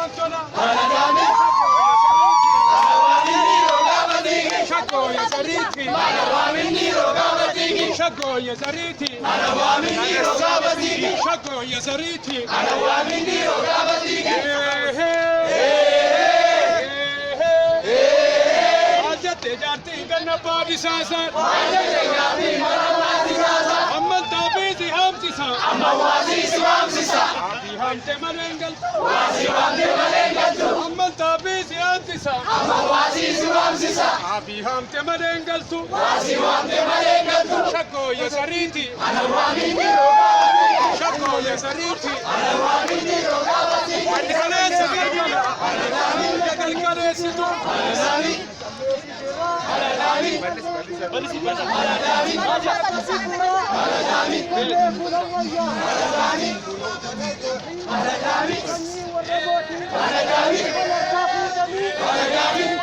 Mantona. Manawami. Shagoya Sariti. Manawami niro gabatigi. Shagoya Sariti. Manawami niro gabatigi. Shagoya Sariti. Manawami niro gabatigi. Ajate jati ganna padi sasa. Ajate jati manawati sasa. Ammal tabizi hamsi sa. Amma wasi suamsi sa. Adi hamte manengal. Wasi wamde malengal tu. Ammal tabizi hamsi sa. Amma wasi suamsi sa. Adi hamte manengal tu. Wasi wamde malengal tu. Shagoya Sariti. Manawami niro gabatigi. Shagoya Sariti. Manawami niro gabatigi. Kanesi gagala. Gagal kanesi tu. Manawami. Manawami. Manawami.